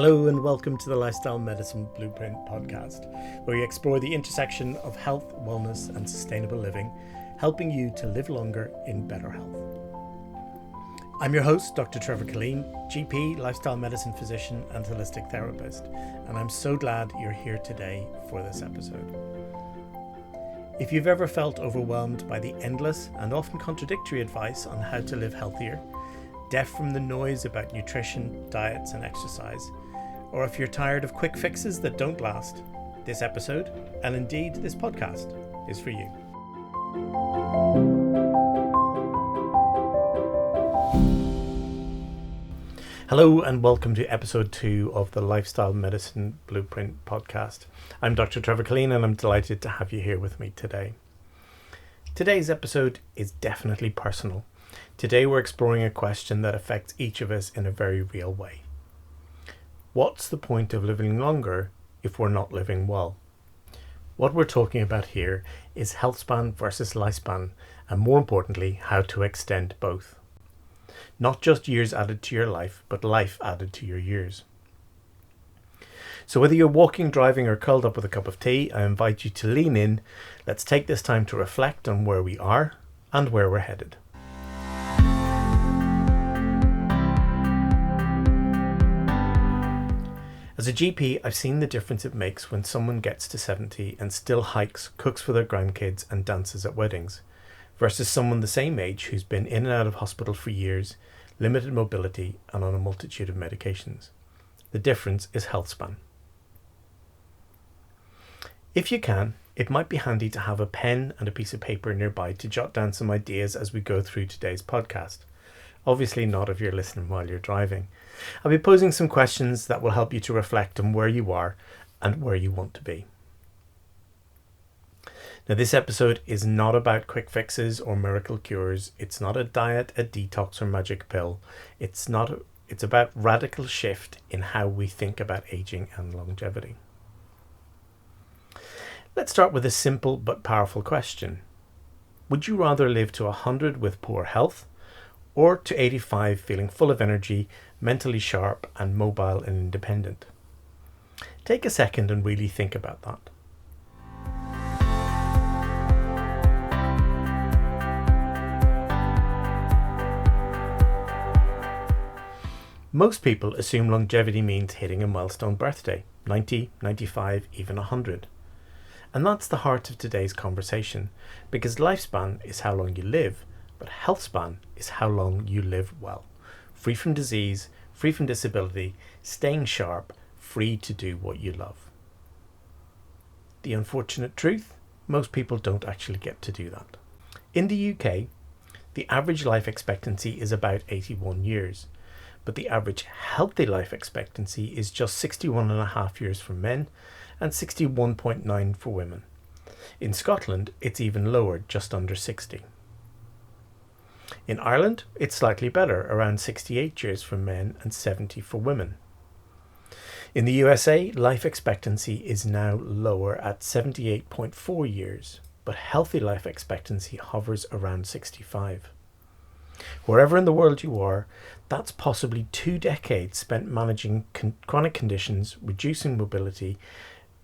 Hello and welcome to the Lifestyle Medicine Blueprint podcast, where we explore the intersection of health, wellness and sustainable living, helping you to live longer in better health. I'm your host, Dr. Trevor Killeen, GP, lifestyle medicine physician and holistic therapist, and I'm so glad you're here today for this episode. If you've ever felt overwhelmed by the endless and often contradictory advice on how to live healthier, deaf from the noise about nutrition, diets and exercise, or if you're tired of quick fixes that don't last, this episode, and indeed this podcast, is for you. Hello and welcome to episode 2 of the Lifestyle Medicine Blueprint podcast. I'm Dr. Trevor Killeen and I'm delighted to have you here with me today. Today's episode is definitely personal. Today we're exploring a question that affects each of us in a very real way. What's the point of living longer if we're not living well? What we're talking about here is health span versus lifespan, and more importantly, how to extend both. Not just years added to your life, but life added to your years. So whether you're walking, driving or curled up with a cup of tea, I invite you to lean in. Let's take this time to reflect on where we are and where we're headed. As a GP, I've seen the difference it makes when someone gets to 70 and still hikes, cooks for their grandkids and dances at weddings, versus someone the same age who's been in and out of hospital for years, limited mobility and on a multitude of medications. The difference is health span. If you can, it might be handy to have a pen and a piece of paper nearby to jot down some ideas as we go through today's podcast. Obviously not if you're listening while you're driving. I'll be posing some questions that will help you to reflect on where you are and where you want to be. Now, this episode is not about quick fixes or miracle cures. It's not a diet, a detox or magic pill. It's about radical shift in how we think about aging and longevity. Let's start with a simple but powerful question. Would you rather live to 100 with poor health, or to 85 feeling full of energy, mentally sharp and mobile and independent? Take a second and really think about that. Most people assume longevity means hitting a milestone birthday, 90, 95, even 100. And that's the heart of today's conversation, because lifespan is how long you live, but health span is how long you live well, free from disease, free from disability, staying sharp, free to do what you love. The unfortunate truth, most people don't actually get to do that. In the UK, the average life expectancy is about 81 years, but the average healthy life expectancy is just 61.5 years for men and 61.9 for women. In Scotland, it's even lower, just under 60. In Ireland, it's slightly better, around 68 years for men and 70 for women. In the USA, life expectancy is now lower at 78.4 years, but healthy life expectancy hovers around 65. Wherever in the world you are, that's possibly 2 decades spent managing chronic conditions, reducing mobility,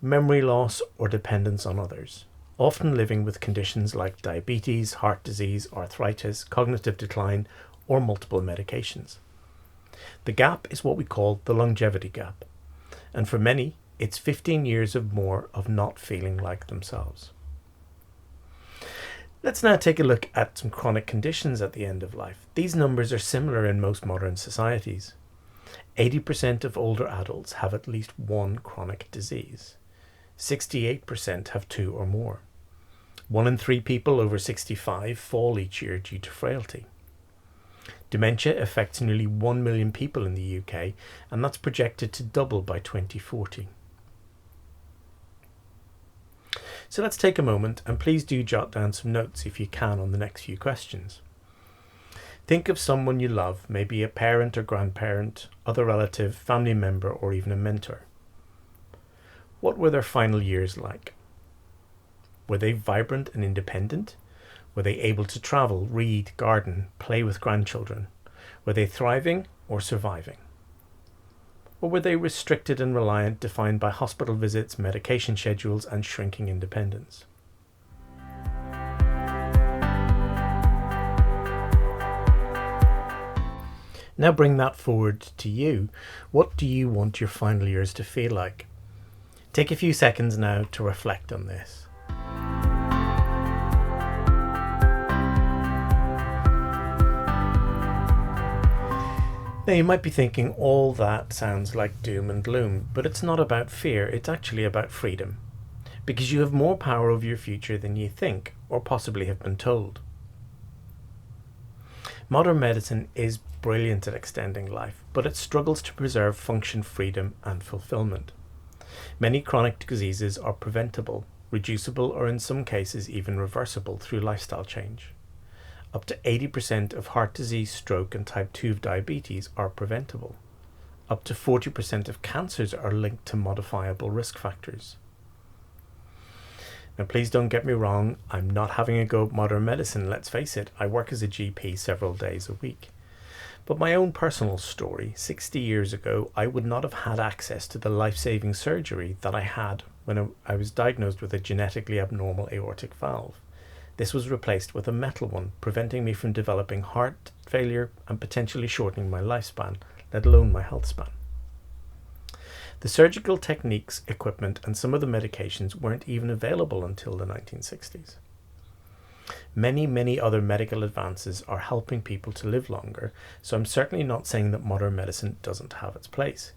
memory loss or dependence on others, often living with conditions like diabetes, heart disease, arthritis, cognitive decline, or multiple medications. The gap is what we call the longevity gap, and for many, it's 15 years or more of not feeling like themselves. Let's now take a look at some chronic conditions at the end of life. These numbers are similar in most modern societies. 80% of older adults have at least one chronic disease. 68% have 2 or more. 1 in 3 people over 65 fall each year due to frailty. Dementia affects nearly 1 million people in the UK, and that's projected to double by 2040. So let's take a moment and please do jot down some notes if you can on the next few questions. Think of someone you love, maybe a parent or grandparent, other relative, family member, or even a mentor. What were their final years like? Were they vibrant and independent? Were they able to travel, read, garden, play with grandchildren? Were they thriving or surviving? Or were they restricted and reliant, defined by hospital visits, medication schedules, and shrinking independence? Now bring that forward to you. What do you want your final years to feel like? Take a few seconds now to reflect on this. Now you might be thinking all that sounds like doom and gloom, but it's not about fear, it's actually about freedom. Because you have more power over your future than you think, or possibly have been told. Modern medicine is brilliant at extending life, but it struggles to preserve function, freedom, and fulfillment. Many chronic diseases are preventable, reducible, or in some cases even reversible through lifestyle change. Up to 80% of heart disease, stroke, and type 2 diabetes are preventable. Up to 40% of cancers are linked to modifiable risk factors. Now, please don't get me wrong, I'm not having a go at modern medicine, let's face it, I work as a GP several days a week. But my own personal story, 60 years ago, I would not have had access to the life-saving surgery that I had when I was diagnosed with a genetically abnormal aortic valve. This was replaced with a metal one, preventing me from developing heart failure and potentially shortening my lifespan, let alone my health span. The surgical techniques, equipment, and some of the medications weren't even available until the 1960s. Many other medical advances are helping people to live longer, so I'm certainly not saying that modern medicine doesn't have its place.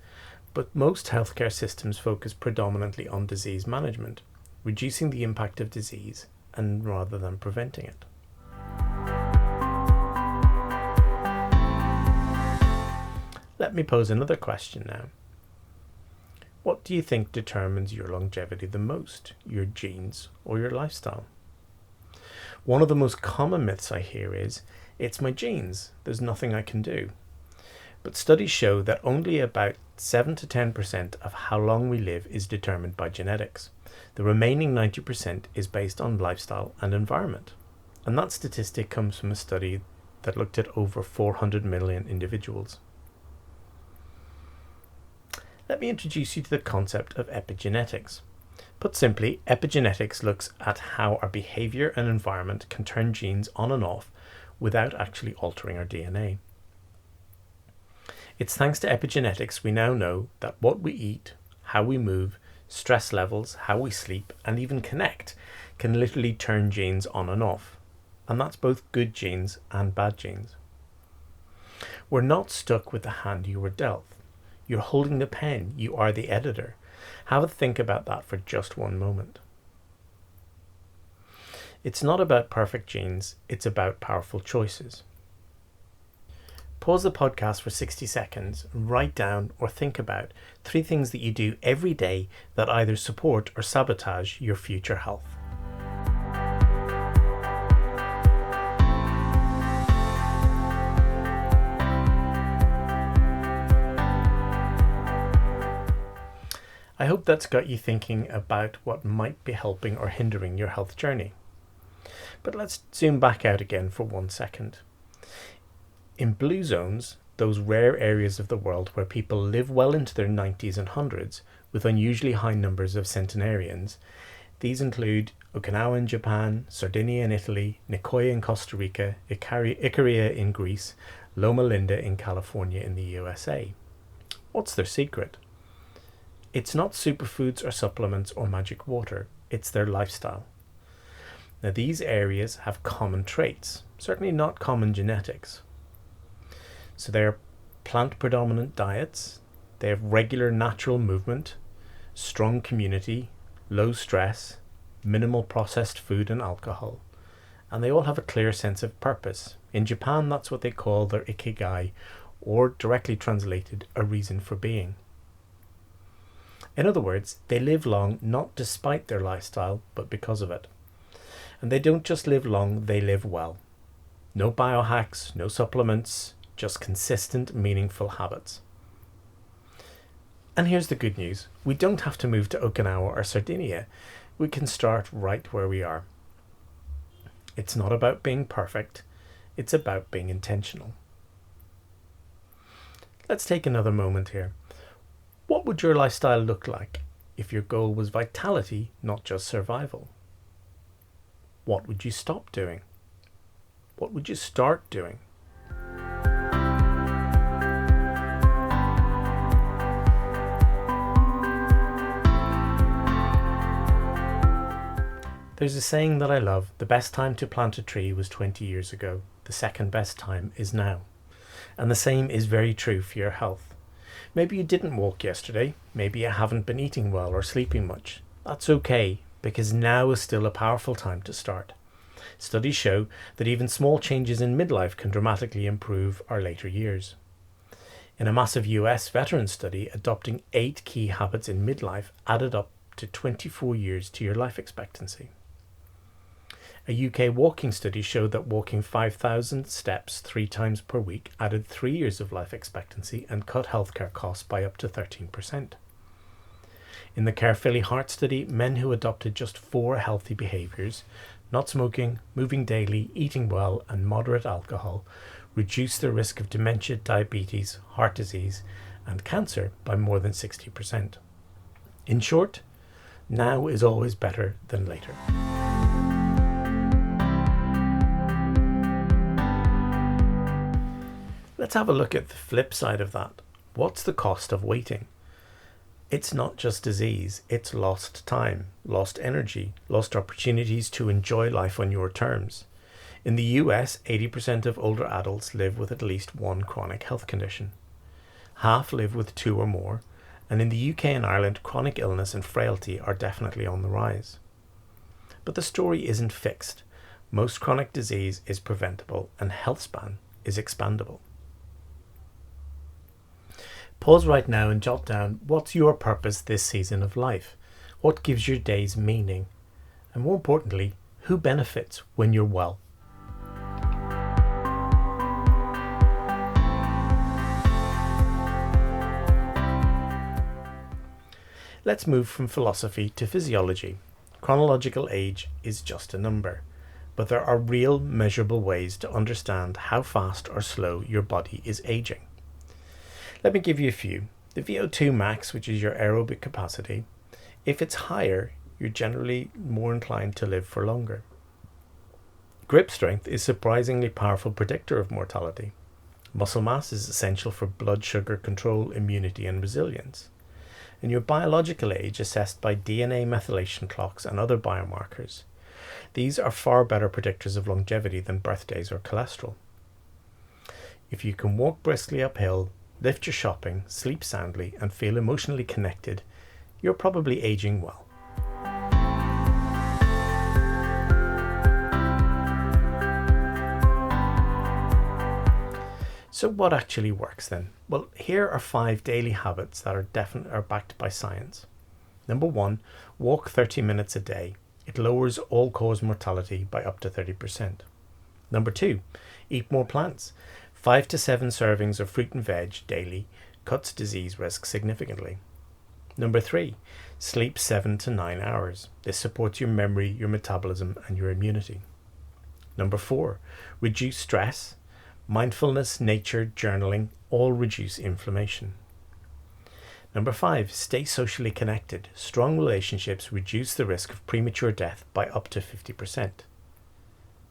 But most healthcare systems focus predominantly on disease management, reducing the impact of disease, and rather than preventing it. Let me pose another question now. What do you think determines your longevity the most, your genes or your lifestyle? One of the most common myths I hear is, it's my genes, there's nothing I can do. But studies show that only about 7 to 10% of how long we live is determined by genetics. The remaining 90% is based on lifestyle and environment. And that statistic comes from a study that looked at over 400 million individuals. Let me introduce you to the concept of epigenetics. Put simply, epigenetics looks at how our behavior and environment can turn genes on and off without actually altering our DNA. It's thanks to epigenetics we now know that what we eat, how we move, stress levels, how we sleep, and even connect can literally turn genes on and off. And that's both good genes and bad genes. We're not stuck with the hand you were dealt. You're holding the pen, you are the editor. Have a think about that for just one moment. It's not about perfect genes, it's about powerful choices. Pause the podcast for 60 seconds and write down or think about 3 things that you do every day that either support or sabotage your future health. I hope that's got you thinking about what might be helping or hindering your health journey. But let's zoom back out again for 1 second. In blue zones, those rare areas of the world where people live well into their 90s and 100s with unusually high numbers of centenarians, these include Okinawa in Japan, Sardinia in Italy, Nicoya in Costa Rica, Icaria in Greece, Loma Linda in California in the USA. What's their secret? It's not superfoods or supplements or magic water, it's their lifestyle. Now these areas have common traits, certainly not common genetics. So they're plant-predominant diets, they have regular natural movement, strong community, low stress, minimal processed food and alcohol, and they all have a clear sense of purpose. In Japan, that's what they call their ikigai, or directly translated, a reason for being. In other words, they live long not despite their lifestyle, but because of it. And they don't just live long, they live well. No biohacks, no supplements, just consistent, meaningful habits. And here's the good news. We don't have to move to Okinawa or Sardinia. We can start right where we are. It's not about being perfect. It's about being intentional. Let's take another moment here. What would your lifestyle look like if your goal was vitality, not just survival? What would you stop doing? What would you start doing? There's a saying that I love: the best time to plant a tree was 20 years ago. The second best time is now. And the same is very true for your health. Maybe you didn't walk yesterday. Maybe you haven't been eating well or sleeping much. That's okay, because now is still a powerful time to start. Studies show that even small changes in midlife can dramatically improve our later years. In a massive US veteran study, adopting 8 key habits in midlife added up to 24 years to your life expectancy. A UK walking study showed that walking 5,000 steps 3 times per week added 3 years of life expectancy and cut healthcare costs by up to 13%. In the Caerphilly Heart study, men who adopted just 4 healthy behaviours, not smoking, moving daily, eating well and moderate alcohol, reduced their risk of dementia, diabetes, heart disease and cancer by more than 60%. In short, now is always better than later. Let's have a look at the flip side of that. What's the cost of waiting? It's not just disease, it's lost time, lost energy, lost opportunities to enjoy life on your terms. In the US, 80% of older adults live with at least one chronic health condition. Half live with 2 or more, and in the UK and Ireland, chronic illness and frailty are definitely on the rise. But the story isn't fixed. Most chronic disease is preventable and health span is expandable. Pause right now and jot down what's your purpose this season of life, what gives your days meaning, and more importantly, who benefits when you're well. Let's move from philosophy to physiology. Chronological age is just a number, but there are real measurable ways to understand how fast or slow your body is aging. Let me give you a few. The VO2 max, which is your aerobic capacity, if it's higher, you're generally more inclined to live for longer. Grip strength is a surprisingly powerful predictor of mortality. Muscle mass is essential for blood sugar control, immunity and resilience. And your biological age assessed by DNA methylation clocks and other biomarkers. These are far better predictors of longevity than birthdays or cholesterol. If you can walk briskly uphill, lift your shopping, sleep soundly and feel emotionally connected, you're probably aging well. So what actually works then? Well, here are 5 daily habits that are backed by science. Number 1, walk 30 minutes a day. It lowers all-cause mortality by up to 30%. Number 2, eat more plants. 5 to 7 servings of fruit and veg daily cuts disease risk significantly. Number 3, sleep 7 to 9 hours. This supports your memory, your metabolism and your immunity. Number 4, reduce stress. Mindfulness, nature, journaling all reduce inflammation. Number 5, stay socially connected. Strong relationships reduce the risk of premature death by up to 50%.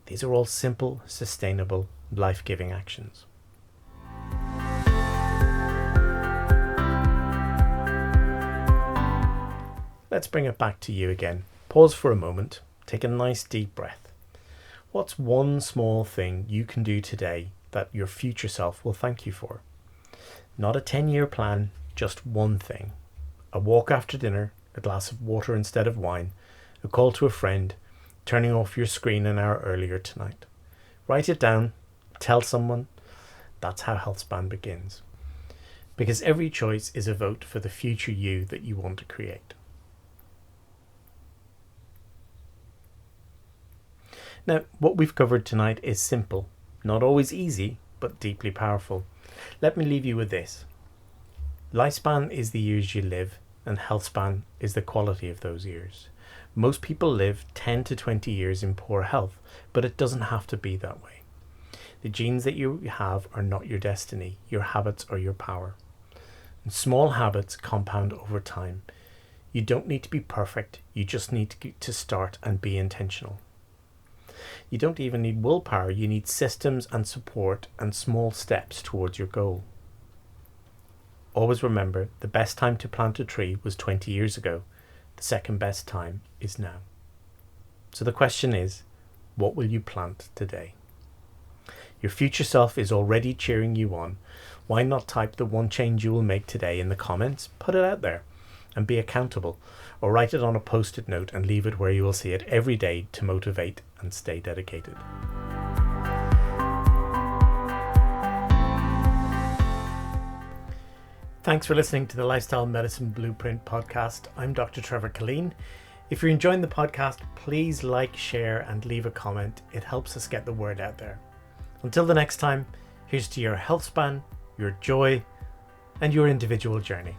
These are all simple, sustainable, life-giving actions. Let's bring it back to you again. Pause for a moment. Take a nice deep breath. What's one small thing you can do today that your future self will thank you for? Not a 10-year plan, just one thing. A walk after dinner, a glass of water instead of wine, a call to a friend, turning off your screen an hour earlier tonight. Write it down, tell someone. That's how HealthSpan begins. Because every choice is a vote for the future you that you want to create. Now, what we've covered tonight is simple, not always easy, but deeply powerful. Let me leave you with this. Lifespan is the years you live, and healthspan is the quality of those years. Most people live 10 to 20 years in poor health, but it doesn't have to be that way. The genes that you have are not your destiny. Your habits are your power. And small habits compound over time. You don't need to be perfect. You just need to start and be intentional. You don't even need willpower. You need systems and support and small steps towards your goal. Always remember, the best time to plant a tree was 20 years ago. The second best time is now. So the question is, what will you plant today? Your future self is already cheering you on. Why not type the one change you will make today in the comments, put it out there, and be accountable, or write it on a post-it note and leave it where you will see it every day to motivate and stay dedicated. Thanks for listening to the Lifestyle Medicine Blueprint podcast. I'm Dr. Trevor Killeen. If you're enjoying the podcast, please like, share, and leave a comment. It helps us get the word out there. Until the next time, here's to your health span, your joy, and your individual journey.